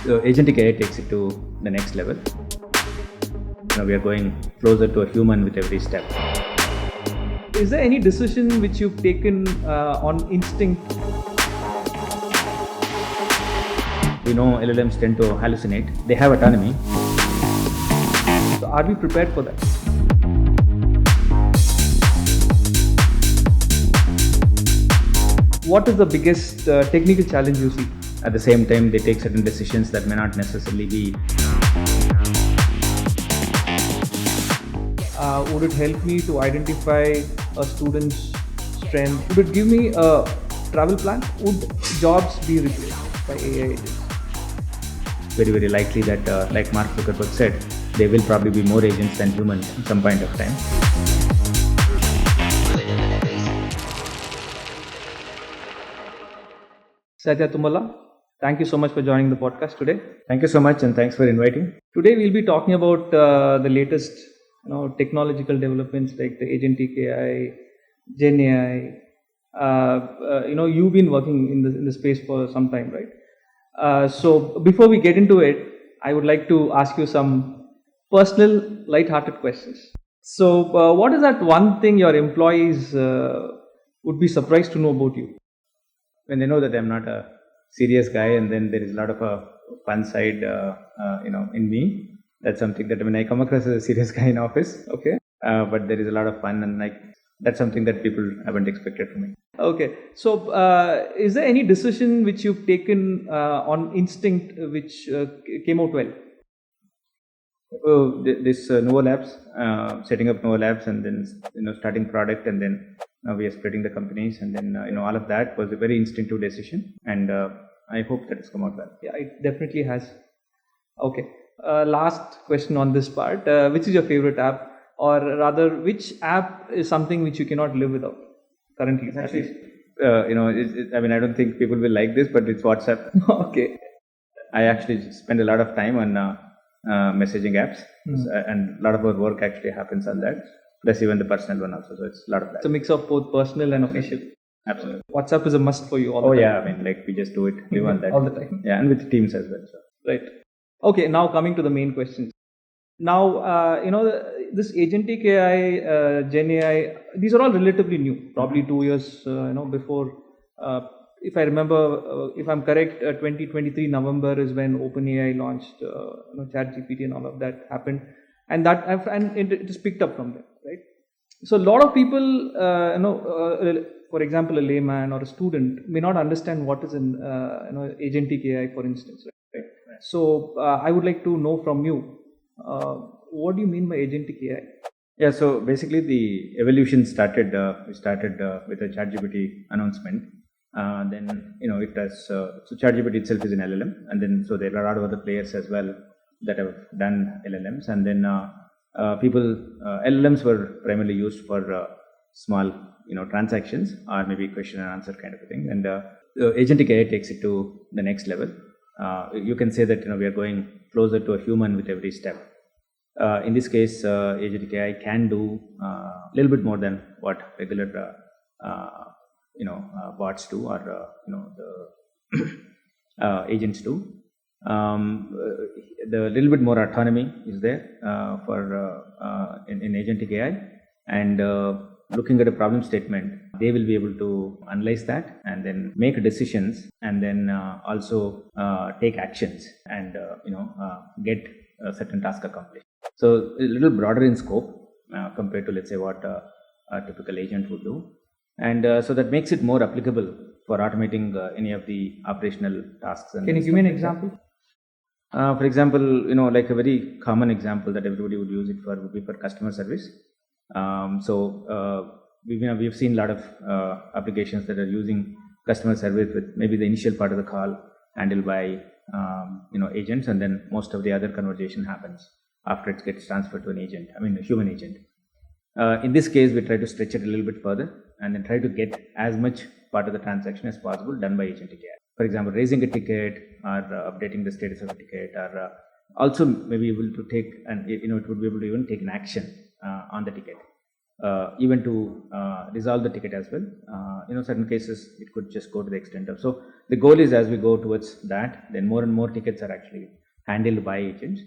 So AgenticAI takes it to the next level. We are going closer to a human with every step. Is there any decision which you've taken on instinct? We know LLMs tend to hallucinate. They have autonomy. So are we prepared for that? What is the biggest technical challenge you see? At the same time, they take certain decisions that may not necessarily be. Would it help me to identify a student's strength? Would it give me a travel plan? Would jobs be replaced by AI agents? Very, very likely that, like Mark Zuckerberg said, there will probably be more agents than humans at some point of time. Satya Tummalapenta, thank you so much for joining the podcast today. Thank you so much, and thanks for inviting. Today we'll be talking about the latest technological developments like the AgenticAI, Gen AI. You've been working in the space for some time, right? So before we get into it, I would like to ask you some personal, light-hearted questions. So what is that one thing your employees would be surprised to know about you? When they know that I'm not a serious guy, and then there is a lot of a fun side, in me. That's something that when I come across as a serious guy in office, okay, but there is a lot of fun, and that's something that people haven't expected from me. Okay, so is there any decision which you've taken on instinct which came out well? This Novo Labs, setting up Novo Labs, and then starting product, and then now we are splitting the companies, and then all of that was a very instinctive decision, and I hope that it's come out well. Yeah, it definitely has. Okay, last question on this part: which is your favorite app, or rather, which app is something which you cannot live without currently? Actually, I don't think people will like this, but it's WhatsApp. Okay. I actually spend a lot of time on messaging apps, and a lot of our work actually happens on that. Plus even the personal one also, so it's a lot of that. It's a mix of both personal and official. Absolutely. WhatsApp is a must for you all the time. Yeah, we just do it, live on that. All the time. Yeah, and with Teams as well. So. Right. Okay, now coming to the main questions. Now, this Agentic AI, Gen AI, these are all relatively new, probably 2 years, before. If I remember, if I'm correct, 2023 November is when OpenAI launched, ChatGPT and all of that happened, and it is picked up from there, right? So a lot of people, for example, a layman or a student may not understand what is an Agentic AI, for instance, right? So I would like to know from you, what do you mean by Agentic AI? Yeah, so basically the evolution started. We started with a ChatGPT announcement. Then it has so ChatGPT itself is an LLM, and then so there are a lot of other players as well that have done LLMs, and then LLMs were primarily used for small transactions or maybe question and answer kind of a thing, and AgenticAI takes it to the next level. You can say that we are going closer to a human with every step. In this case, AgenticAI can do a little bit more than what regular bots do, or the agents do. The little bit more autonomy is there in AgenticAI, and looking at a problem statement, they will be able to analyze that and then make decisions, and then also take actions, and get a certain task accomplished. So a little broader in scope compared to, let's say, what a typical agent would do. And so that makes it more applicable for automating any of the operational tasks. Can you give me an example? For example, like a very common example that everybody would use it for would be for customer service. We've seen a lot of applications that are using customer service with maybe the initial part of the call handled by agents, and then most of the other conversation happens after it gets transferred to a human agent. In this case, we try to stretch it a little bit further, and then try to get as much part of the transaction as possible done by AgenticAI. For example, raising a ticket, or updating the status of a ticket, or also maybe able to take, and it would be able to even take an action on the ticket. even to resolve the ticket as well. Certain cases it could just go to the extent of. So the goal is, as we go towards that, then more and more tickets are actually handled by agents,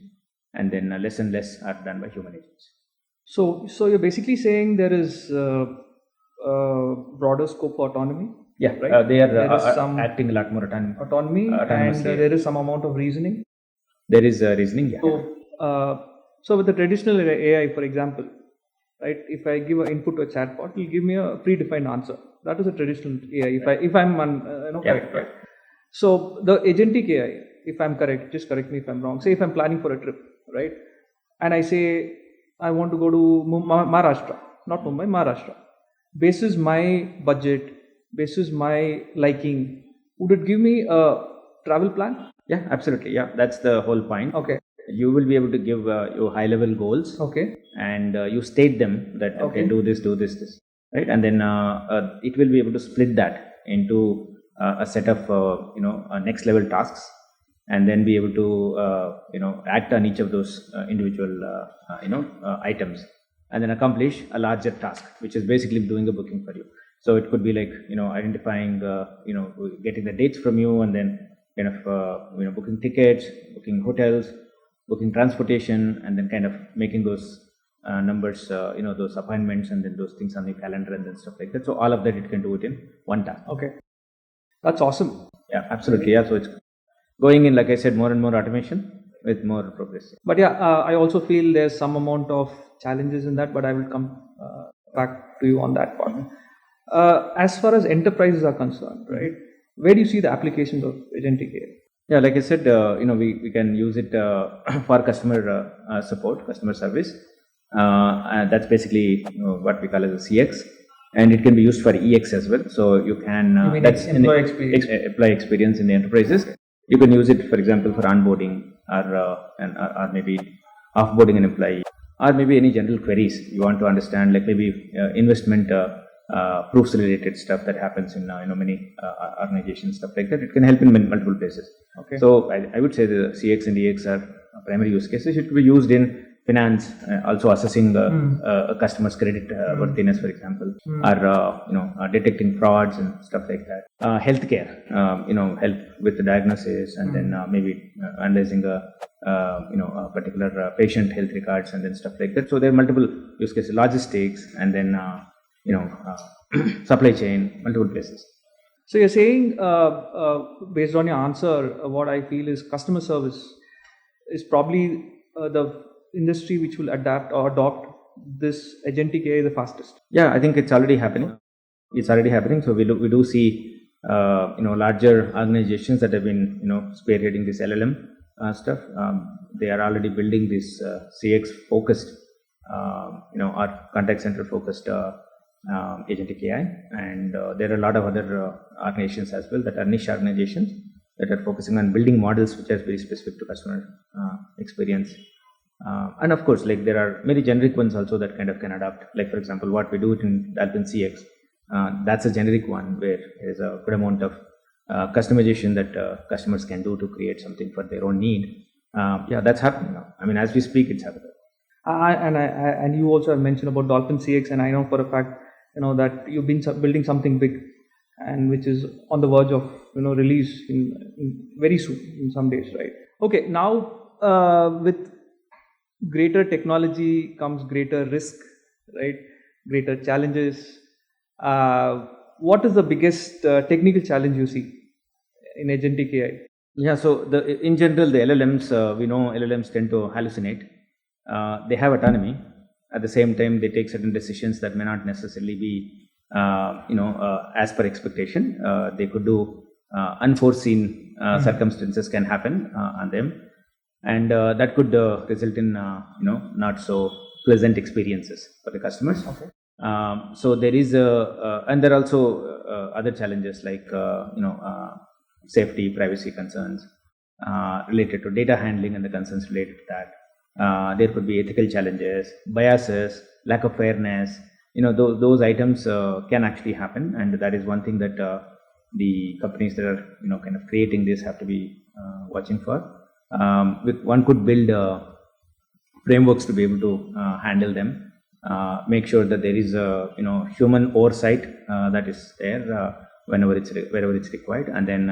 and then less and less are done by human agents. So you're basically saying there is broader scope for autonomy. Yeah, right. They are There is some acting a lot more autonomy, and there is some amount of reasoning. There is reasoning. Yeah. So with the traditional AI, for example, right? If I give an input to a chatbot, it will give me a predefined answer. That is a traditional AI. If I'm correct, right? So the agentic AI, if I'm correct, just correct me if I'm wrong. Say if I'm planning for a trip, right? And I say I want to go to Maharashtra, not Mumbai, Maharashtra. Basis my budget, basis my liking, would it give me a travel plan? Yeah, absolutely. Yeah, that's the whole point. Okay. You will be able to give your high level goals. Okay. And you state them that okay, do this, right? And then it will be able to split that into a set of next level tasks, and then be able to act on each of those individual items, and then accomplish a larger task, which is basically doing a booking for you. So it could be like identifying getting the dates from you, and then kind of booking tickets, booking hotels, booking transportation, and then kind of making those numbers, those appointments, and then those things on your calendar, and then stuff like that. So all of that it can do it in one task. Okay, that's awesome. Yeah, absolutely. Yeah, so it's going in, like I said, more and more automation with more progress. But yeah, I also feel there's some amount of challenges in that, but I will come back to you on that part. As far as enterprises are concerned, right? Where do you see the applications of agentic AI? Yeah, like I said, we can use it for customer support, customer service. And that's basically what we call as a CX, and it can be used for EX as well. So you can that's employee experience in the enterprises. You can use it, for example, for onboarding or maybe offboarding an employee, or maybe any general queries you want to understand, like maybe investment proofs related stuff that happens in many organizations, stuff like that. It can help in multiple places. Okay. So I would say the CX and EX are primary use cases. It could be used in finance, also assessing a customer's credit worthiness, for example, or detecting frauds and stuff like that. Healthcare, help with the diagnosis, and then maybe analyzing a particular patient health records, and then stuff like that. So there are multiple use cases. Logistics, and then supply chain, multiple places. So you're saying, based on your answer, what I feel is customer service is probably the industry which will adapt or adopt this agentic AI the fastest. Yeah, I think it's already happening. So we do see larger organizations that have been spearheading this LLM stuff. They are already building this CX focused or contact center focused agentic AI, and there are a lot of other organizations as well that are niche organizations that are focusing on building models which are very specific to customer experience. And of course, like there are many generic ones also that kind of can adapt. Like for example, what we do in DolphinCX, that's a generic one where there is a good amount of customization that customers can do to create something for their own need. Yeah, that's happening now. I mean, as we speak, it's happening. And you also have mentioned about DolphinCX, and I know for a fact that you've been building something big, and which is on the verge of release in very soon, in some days, right? Okay, now with greater technology comes greater risk, right? Greater challenges. What is the biggest technical challenge you see in agentic AI? Yeah, so in general, the LLMs, we know LLMs tend to hallucinate. They have autonomy. At the same time, they take certain decisions that may not necessarily be, as per expectation. They could do unforeseen circumstances can happen on them, and that could result in not so pleasant experiences for the customers. Okay. So there is and there are also other challenges like safety, privacy concerns related to data handling, and the concerns related to that. There could be ethical challenges, biases, lack of fairness. Those items can actually happen, and that is one thing that the companies that are kind of creating this have to be watching for. One could build frameworks to be able to handle them. make sure that there is a human oversight that is there wherever it's required, and then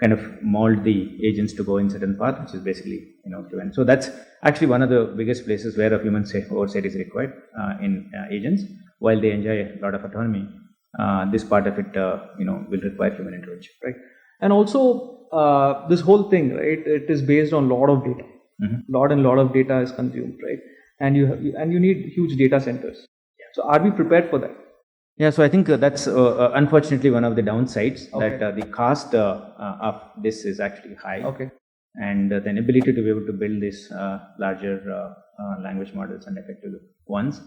kind of mold the agents to go in certain path, which is basically given. So that's actually one of the biggest places where a human oversight is required in agents. While they enjoy a lot of autonomy, this part of it will require human intervention. Right. And also this whole thing, right, it is based on lot of data. Lot of data is consumed, right? And you need huge data centers. So are we prepared for that? Yeah, so I think that's unfortunately one of the downsides, that the cost of this is actually high. Okay. And the inability to be able to build these larger language models and effective ones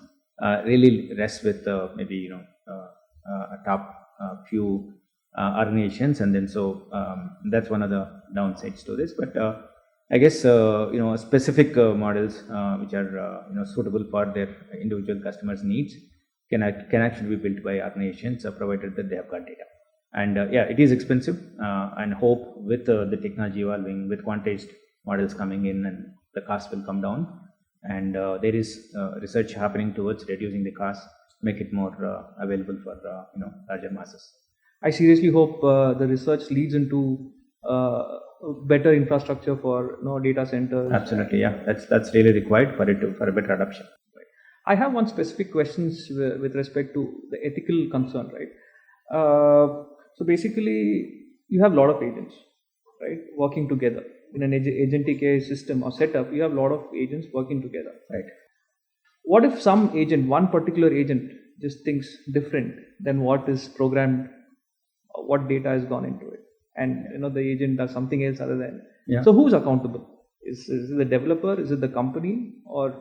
really rests with maybe a top few organizations, and then so that's one of the downsides to this. But I guess specific models which are suitable for their individual customers' needs can actually be built by organizations, provided that they have got data. And yeah, it is expensive, and hope with the technology evolving, with quantized models coming in, and the cost will come down. And there is research happening towards reducing the cost, make it more available for larger masses. I seriously hope the research leads into better infrastructure for data centers. Absolutely, yeah, that's really required for a better adoption. I have one specific questions with respect to the ethical concern, right? So basically, you have a lot of agents, right, working together in an agentic AI system or setup. You have a lot of agents working together, right? What if some agent, one particular agent, just thinks different than what is programmed, what data has gone into it, and the agent does something else other than? Yeah. So who's accountable? Is it the developer? Is it the company? Or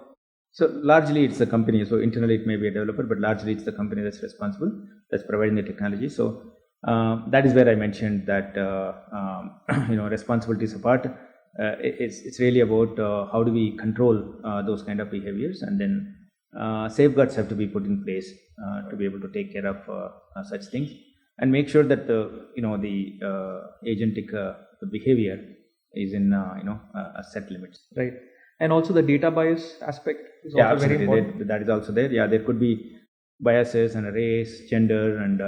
so largely it's the company. So internally it may be a developer, but largely it's the company that's responsible, that's providing the technology. So that is where I mentioned that responsibilities apart, it's really about how do we control those kind of behaviors, and then safeguards have to be put in place to be able to take care of such things, and make sure that the agentic behavior is in a set limits. Right. And also the data bias aspect is also very important. That is also there. Yeah, there could be biases and race, gender, and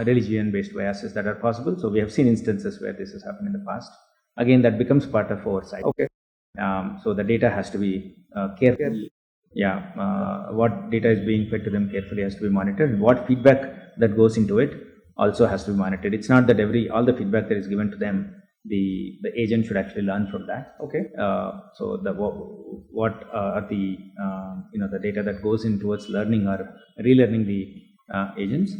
religion-based biases that are possible. So we have seen instances where this has happened in the past. Again, that becomes part of oversight. Okay. So the data has to be carefully. Yeah, what data is being fed to them carefully has to be monitored. What feedback that goes into it also has to be monitored. It's not that all the feedback that is given to them, the agent should actually learn from that. Okay. So what are the the data that goes in towards learning or relearning the agents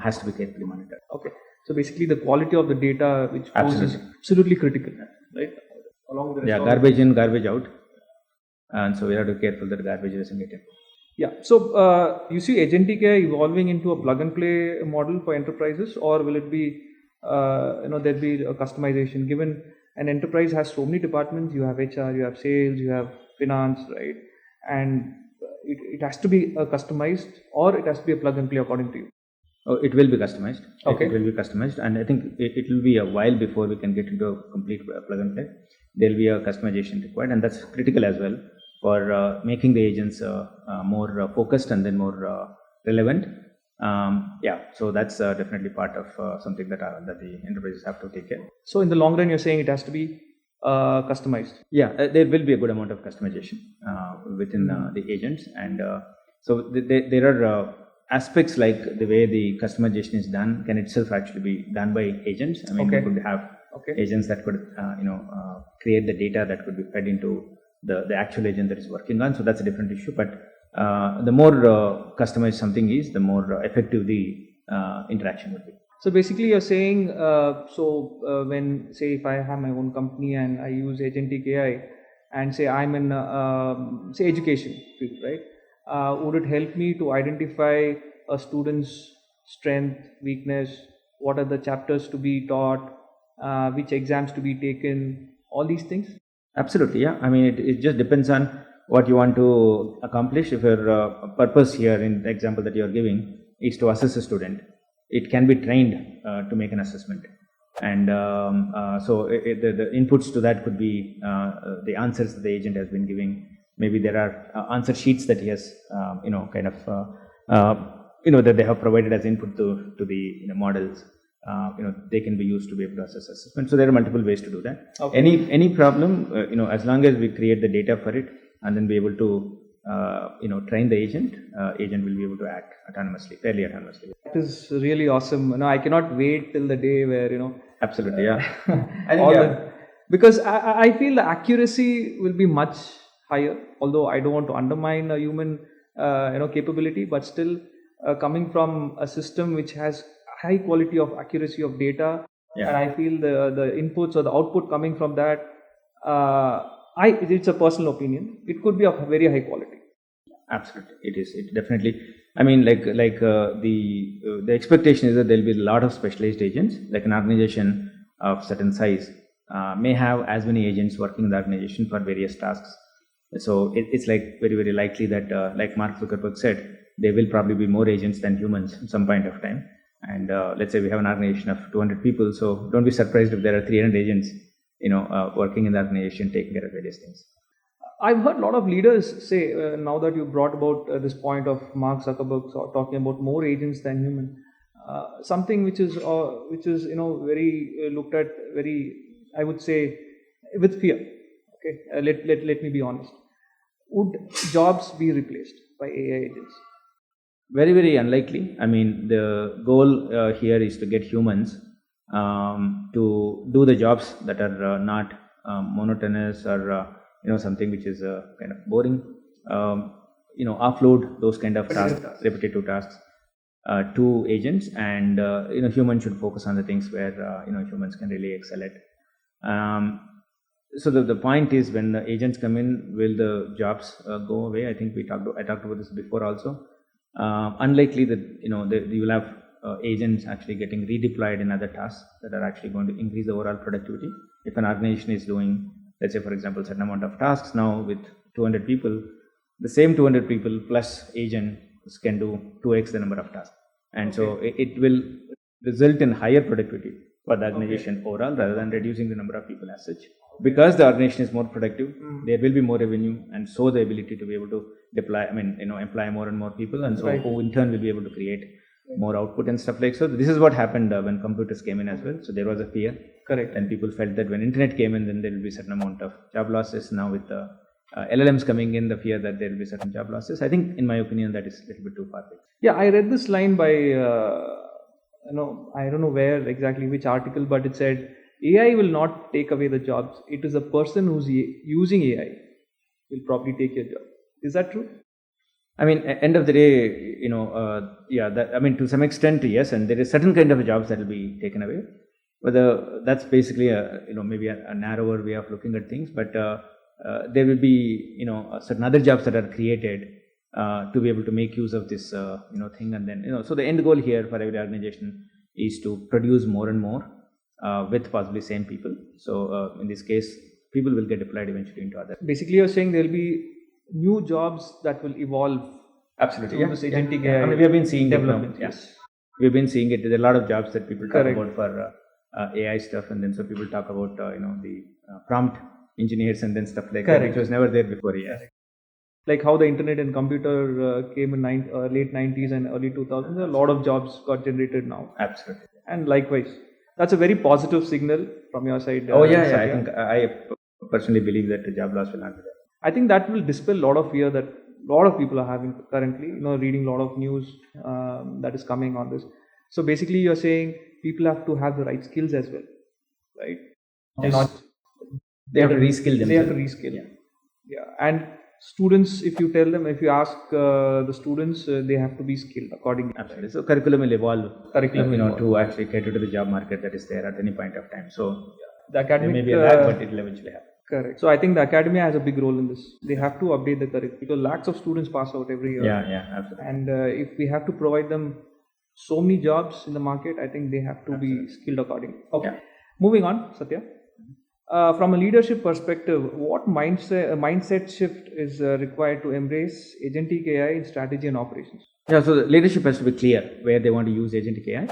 has to be carefully monitored. Okay. So basically, the quality of the data which goes is absolutely critical, right? Along with the garbage in, garbage out, and so we have to be careful that garbage doesn't get in. Yeah. So you see Agentic AI evolving into a plug and play model for enterprises, or will it be there'll be a customization? Given an enterprise has so many departments, you have HR, you have sales, you have finance, right? And it has to be customized, or it has to be a plug and play according to you? Oh, it will be customized. Okay. It will be customized, and I think it will be a while before we can get into a complete plug and play. There will be a customization required, and that's critical as well for making the agents more focused and then more relevant. So that's definitely part of something that the enterprises have to take care. So in the long run, you're saying it has to be customized? Yeah, there will be a good amount of customization within the agents, and so there are aspects like the way the customization is done can itself actually be done by agents. I mean, we could have agents that could create the data that could be fed into the actual agent that is working on. So that's a different issue, but the more customized something is, the more effective the interaction would be. So basically you're saying, when say if I have my own company and I use Agentic AI, and say I'm in say education field, right? Would it help me to identify a student's strength, weakness, what are the chapters to be taught, which exams to be taken, all these things? Absolutely, yeah. I mean, it just depends on what you want to accomplish. If your purpose here in the example that you are giving is to assess a student, it can be trained to make an assessment. And so the inputs to that could be the answers that the agent has been giving. maybe there are answer sheets that he has, that they have provided as input to the models. They can be used to be able to assess assessment. So there are multiple ways to do that. Okay. Any problem, as long as we create the data for it and then be able to train the agent will be able to act fairly autonomously. That is really awesome. I cannot wait till the day where Absolutely, yeah. I think because I feel the accuracy will be much higher. Although I don't want to undermine a human capability, but still coming from a system which has high quality of accuracy of data, and I feel the inputs or the output coming from that, it's a personal opinion, it could be of very high quality. Absolutely, it is. It definitely. I mean, the expectation is that there will be a lot of specialized agents. Like an organization of certain size may have as many agents working in the organization for various tasks. So it's like very, very likely that, like Mark Zuckerberg said, there will probably be more agents than humans at some point of time. And let's say we have an organization of 200 people, so don't be surprised if there are 300 agents, working in the organization taking care of various things. I've heard a lot of leaders say, now that you brought about this point of Mark Zuckerberg talking about more agents than human, something which is very looked at very, I would say, with fear. Okay, let me be honest. Would jobs be replaced by AI agents? Very, very unlikely. I mean, the goal here is to get humans to do the jobs that are not monotonous or something which is kind of boring. Offload those kind of tasks, repetitive tasks, to agents, and humans should focus on the things where humans can really excel at. So the point is, when the agents come in, will the jobs go away? I think I talked about this before also. Unlikely that you will have agents actually getting redeployed in other tasks that are actually going to increase the overall productivity. If an organization is doing, let's say for example, a certain amount of tasks now with 200 people, the same 200 people plus agents can do 2x the number of tasks, and so it will result in higher productivity for the organization overall, rather than reducing the number of people as such. Because the organization is more productive, there will be more revenue, and so the ability to be able to employ more and more people, and so who in turn will be able to create more output and stuff like so. This is what happened when computers came in as well. So there was a fear, correct, and people felt that when internet came in, then there will be certain amount of job losses. Now with the LLMs coming in, the fear that there will be certain job losses. I think, in my opinion, that is a little bit too far-fetched. Yeah, I read this line by I don't know where exactly, which article, but it said AI will not take away the jobs. It is a person who's using AI will probably take your job. Is that true? I mean, end of the day, to some extent, yes, and there is certain kind of jobs that will be taken away. But that's basically maybe a narrower way of looking at things. But there will be certain other jobs that are created to be able to make use of this thing, and then so the end goal here for every organization is to produce more and more with possibly same people. So in this case, people will get deployed eventually into other. Basically, you're saying there will be new jobs that will evolve. Absolutely, through this agentic AI. I mean, we have been seeing development. Yes, we've been seeing it. There are a lot of jobs that people talk about for AI stuff, and then so people talk about the prompt engineers and then stuff like that, which was never there before. Yeah. Like how the internet and computer came in late 90s and early 2000s, a lot of jobs got generated now. Absolutely. And likewise, that's a very positive signal from your side. I think I personally believe that the job loss will not be there. I think that will dispel a lot of fear that a lot of people are having currently, reading a lot of news that is coming on this. So basically you're saying people have to have the right skills as well, right? Yes. They have to reskill themselves. They have to reskill. Yeah. And students, if you ask the students, they have to be skilled accordingly. Absolutely. So curriculum will evolve. To actually cater to the job market that is there at any point of time. So the academic, there may be a lag, but it will eventually happen. Correct. So I think the academia has a big role in this. They have to update the curriculum because lakhs of students pass out every year. Yeah, absolutely. And if we have to provide them so many jobs in the market, I think they have to be skilled accordingly. Okay. Yeah. Moving on, Satya. From a leadership perspective, what mindset shift is required to embrace agentic AI in strategy and operations? Yeah, so the leadership has to be clear where they want to use agentic AI,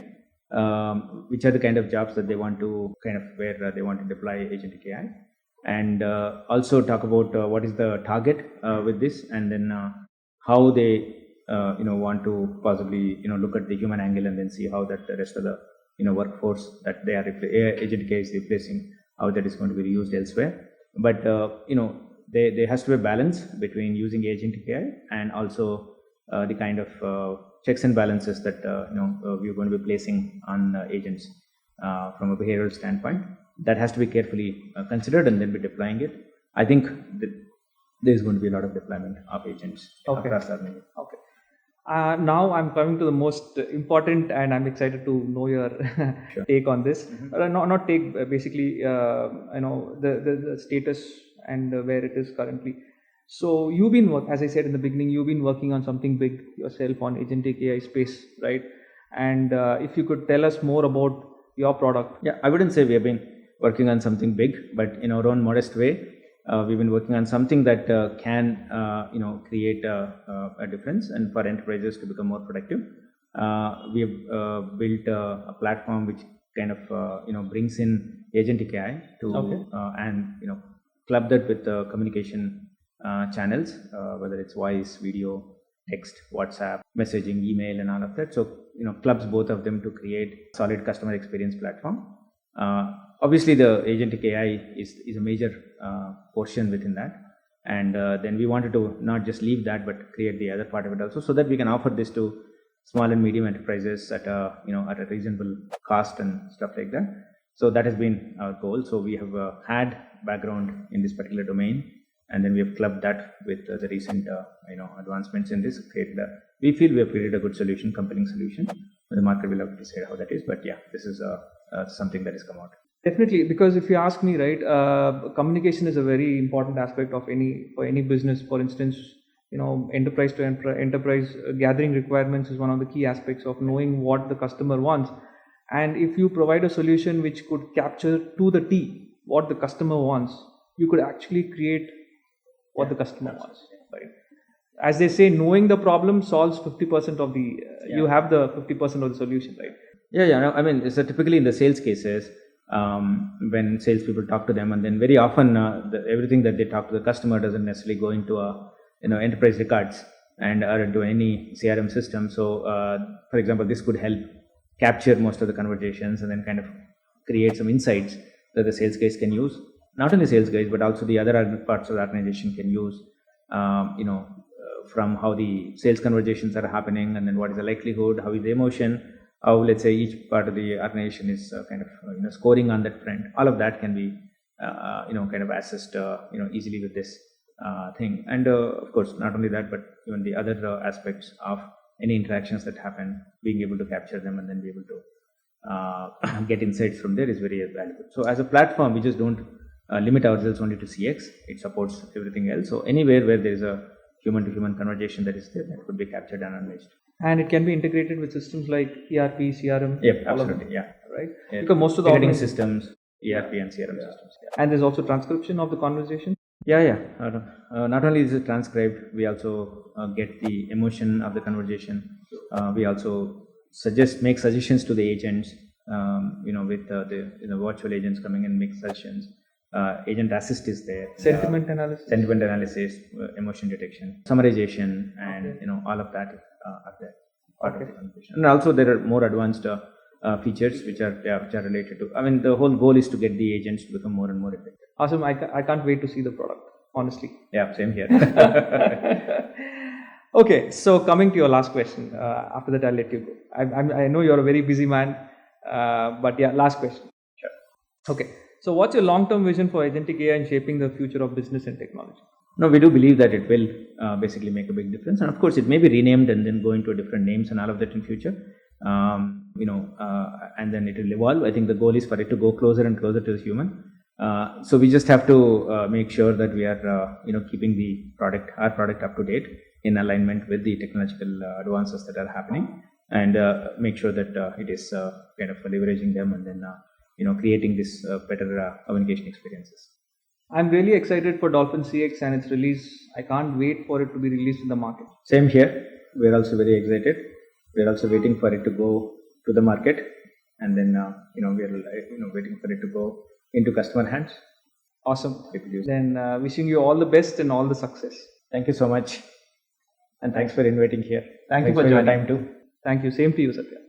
which are the kind of jobs that they want to where they want to deploy agentic AI. and also talk about what is the target with this, and then how they want to possibly look at the human angle, and then see how that the rest of the workforce that they are AgenticAI is replacing, how that is going to be used elsewhere. But there has to be a balance between using AgenticAI and also the kind of checks and balances that we're going to be placing on agents from a behavioral standpoint. That has to be carefully considered, and then be deploying it. I think there's going to be a lot of deployment of agents across the organization. Okay. Now I'm coming to the most important, and I'm excited to know your Sure. take on this. Not take, basically, the status and where it is currently. So you've been, as I said in the beginning, you've been working on something big yourself on Agentic AI space, right? And if you could tell us more about your product. Yeah, I wouldn't say we have been working on something big, but in our own modest way, we've been working on something that can create a difference, and for enterprises to become more productive. We have built a platform which kind of brings in Agentic AI to and club that with communication channels, whether it's voice, video, text, WhatsApp, messaging, email, and all of that. So clubs both of them to create solid customer experience platform. Obviously, the Agentic AI is a major portion within that, and then we wanted to not just leave that, but create the other part of it also, so that we can offer this to small and medium enterprises at a reasonable cost and stuff like that. So that has been our goal. So we have had background in this particular domain, and then we have clubbed that with the recent advancements in this. We feel we have created a good solution, compelling solution. The market will have to decide how that is, but yeah, this is something that has come out. Definitely, because if you ask me, right, communication is a very important aspect of any business. For instance, enterprise to enterprise gathering requirements is one of the key aspects of knowing what the customer wants. And if you provide a solution which could capture to the T what the customer wants, you could actually create what the customer wants, right? As they say, knowing the problem solves 50% of the. You have the 50% of the solution, right? Yeah. No, I mean, so typically in the sales cases, when salespeople talk to them, and then very often everything that they talk to the customer doesn't necessarily go into enterprise records and or into any CRM system. So, for example, this could help capture most of the conversations and then kind of create some insights that the sales guys can use. Not only sales guys, but also the other parts of the organization can use. From how the sales conversations are happening, and then what is the likelihood, how is the emotion, how, let's say, each part of the organization is kind of scoring on that front. All of that can be kind of assessed easily with this thing. And of course, not only that, but even the other aspects of any interactions that happen, being able to capture them and then be able to get insights from there is very valuable. So as a platform, we just don't limit ourselves only to CX. It supports everything else. So anywhere where there is a human-to-human conversation that is there, that could be captured and analyzed. And it can be integrated with systems like ERP, CRM. Yep, absolutely. Yeah. Right. Yeah. Because most of the ticketing systems, ERP and CRM systems. Yeah. And there's also transcription of the conversation. Yeah. Not only is it transcribed, we also get the emotion of the conversation. We also make suggestions to the agents. With the virtual agents coming and make suggestions. Agent assist is there. Sentiment analysis, emotion detection, summarization, and all of that are there. Part of the conversation. And also there are more advanced features which are related to. I mean, the whole goal is to get the agents to become more and more effective. Awesome. I can't wait to see the product, honestly. Yeah, same here. Okay, so coming to your last question. After that, I'll let you go. I know you're a very busy man, but yeah, last question. Sure. Okay. So what's your long-term vision for Agentic AI and shaping the future of business and technology? No, we do believe that it will basically make a big difference. And of course, it may be renamed and then go into different names and all of that in future. And then it will evolve. I think the goal is for it to go closer and closer to the human. So we just have to make sure that we are, keeping our product up to date in alignment with the technological advances that are happening, and make sure that it is kind of leveraging them and then creating this better communication experiences. I'm really excited for DolphinCX and its release. I can't wait for it to be released in the market. Same here. We're also very excited. We're also waiting for it to go to the market, and then we're waiting for it to go into customer hands. Awesome. People use it. Then wishing you all the best and all the success. Thank you so much. And thanks for inviting here. Thank you Thanks for your joining. time too. Thank you. Same to you, Satya.